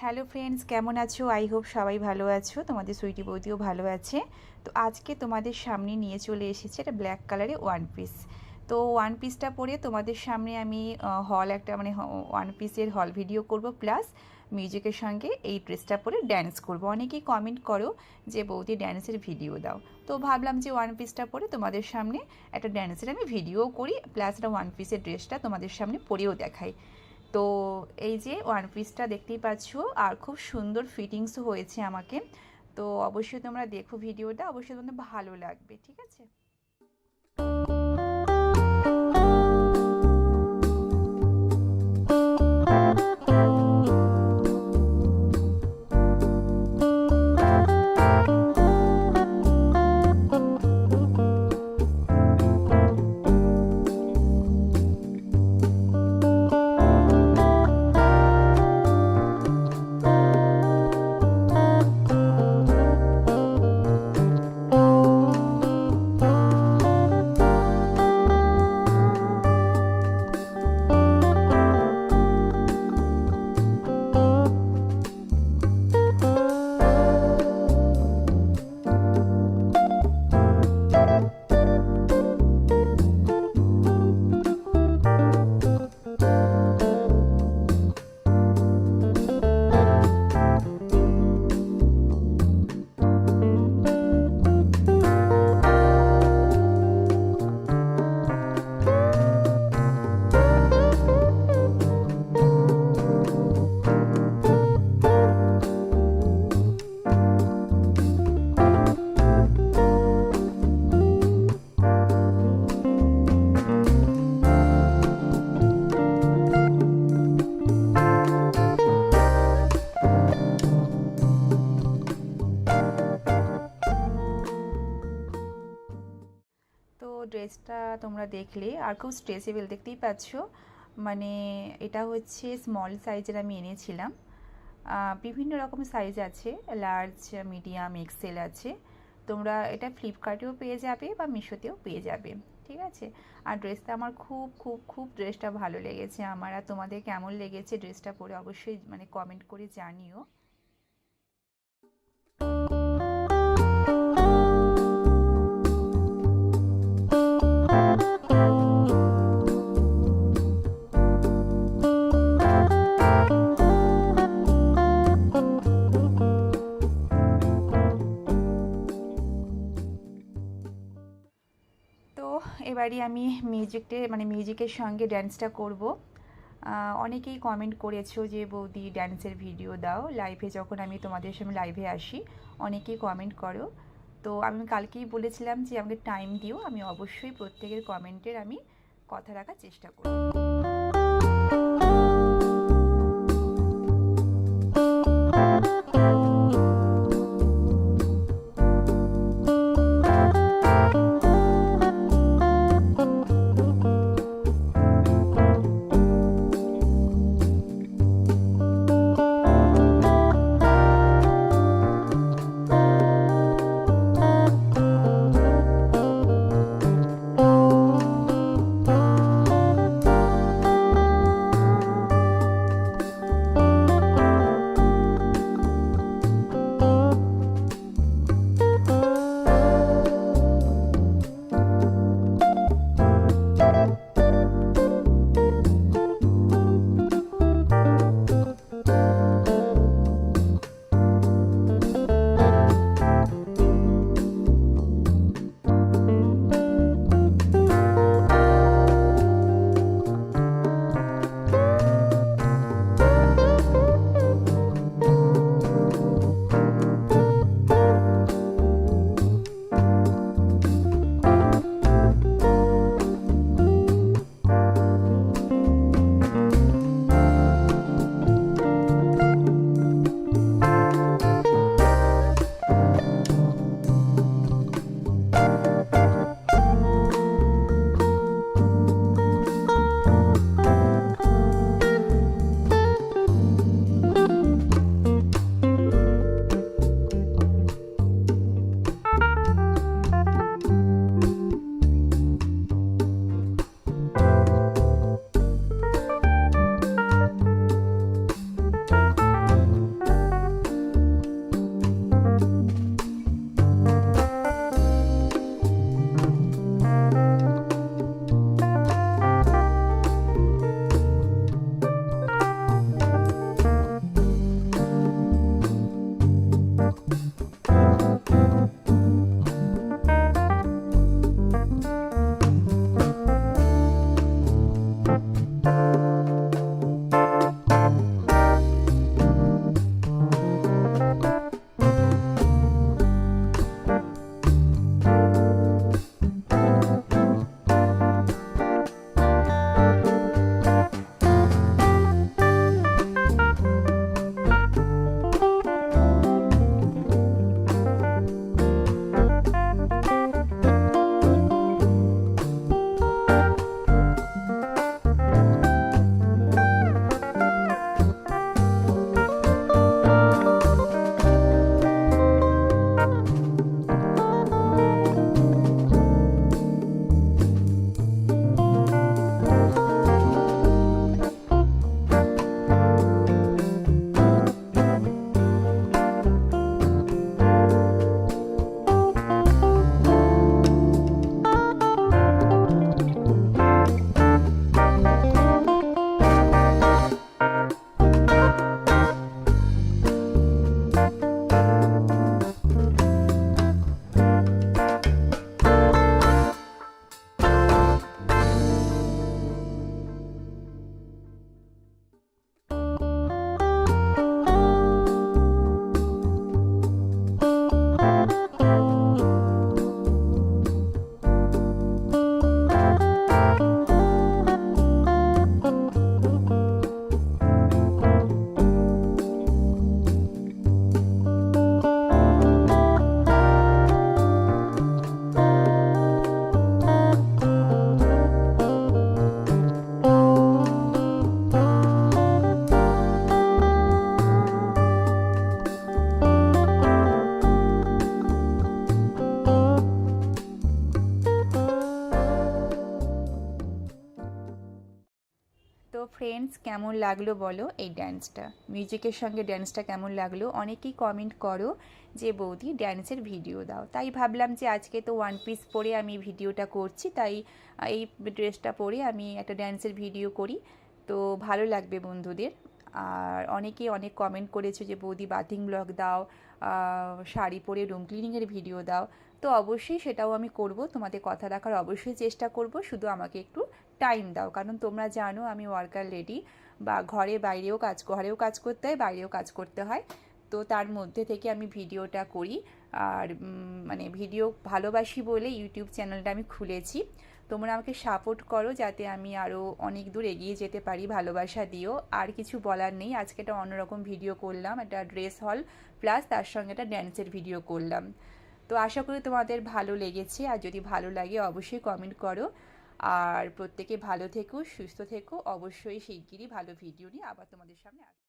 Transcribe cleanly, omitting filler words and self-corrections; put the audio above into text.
Hello friends, কেমন আছো? I hope সবাই ভালো আছো। তোমাদের সুইটি বৌদিও ভালো আছে। তো আজকে তোমাদের সামনে নিয়ে চলে এসেছি একটা ব্ল্যাক কালারের ওয়ান পিস। তো ওয়ান পিসটা পরে তোমাদের সামনে আমি ওয়ান পিসের হল ভিডিও করব, প্লাস মিউজিকের সঙ্গে এই ড্রেসটা পরে ড্যান্স করব। অনেকেই কমেন্ট করো যে বৌদি ড্যান্সের ভিডিও দাও। তো ভাবলাম যে ওয়ান পিসটা পরে তোমাদের সামনে একটা ড্যান্সের আমি ভিডিও করি, প্লাস একটা ওয়ান পিসের ড্রেসটা তোমাদের সামনে পরেও দেখাই। তো এই যে ওয়ান পিসটা দেখতেই পাচ্ছ, আর খুব সুন্দর ফিটিংসও হয়েছে আমাকে। তো অবশ্যই তোমরা দেখো ভিডিওটা, অবশ্যই তোমাদের ভালো লাগবে, ঠিক আছে? তো ড্রেসটা তোমরা দেখলে, আর খুব স্ট্রেচেবল, দেখতেই পাচ্ছ। মানে এটা হচ্ছে স্মল সাইজের আমি এনেছিলাম। বিভিন্ন রকম সাইজ আছে, লার্জ, মিডিয়াম, এক্সেল আছে। তোমরা এটা ফ্লিপকার্টেও পেয়ে যাবে বা মিশোতেও পেয়ে যাবে, ঠিক আছে? আর ড্রেসটা আমার খুব খুব খুব ড্রেসটা ভালো লেগেছে আমার। আর তোমাদের কেমন লেগেছে ড্রেসটা পরে অবশ্যই কমেন্ট করে জানিও। তো এবারই আমি মিউজিকের সঙ্গে ড্যান্সটা করব। অনেকেই কমেন্ট করেছো যে বৌদি ড্যান্সের ভিডিও দাও লাইভে, যখন আমি তোমাদের সামনে লাইভে আসি অনেকেই কমেন্ট করো। তো আমি কালকেই বলেছিলাম যে আমাকে টাইম দিও, আমি অবশ্যই প্রত্যেকের কমেন্টের আমি কথা রাখার চেষ্টা করব। কেমন লাগলো বলো এই ড্যান্সটা, মিউজিকের সঙ্গে ড্যান্সটা কেমন লাগলো? অনেকেই কমেন্ট করো যে বৌদি ড্যান্সের ভিডিও দাও, তাই ভাবলাম যে আজকে তো ওয়ান পিস পরে আমি ভিডিওটা করছি, তাই এই ড্রেসটা পরে আমি একটা ড্যান্সের ভিডিও করি, তো ভালো লাগবে বন্ধুদের। আর অনেকেই অনেক কমেন্ট করেছো যে বৌদি বাথিং ব্লগ দাও, শাড়ি পরে রুম ক্লিনিংয়ের ভিডিও দাও, তো অবশ্যই সেটাও আমি করব, তোমাদের কথা রাখার অবশ্যই চেষ্টা করব, শুধু আমাকে একটু টাইম দাও, কারণ তোমরা জানো আমি ওয়ার্কার লেডি, বা ঘরেও কাজ করতে হয়, বাইরেও কাজ করতে হয়, তো তার মধ্যে থেকে আমি ভিডিওটা করি। আর মানে ভিডিও ভালোবাসি বলে ইউটিউব চ্যানেলটা আমি খুলেছি, তোমরা আমাকে সাপোর্ট করো যাতে আমি আরও অনেক দূর এগিয়ে যেতে পারি, ভালোবাসা দিও। আর কিছু বলার নেই, আজকে একটা অন্যরকম ভিডিও করলাম, একটা ড্রেস হল প্লাস তার সঙ্গে একটা ড্যান্সের ভিডিও করলাম। তো আশা করি তোমাদের ভালো লেগেছে, আর যদি ভালো লাগে অবশ্যই কমেন্ট করো। আর প্রত্যেকে ভালো থেকো, সুস্থ থেকো, অবশ্যই শিগগিরই ভালো ভিডিও নিয়ে আবার তোমাদের সামনে আসবো।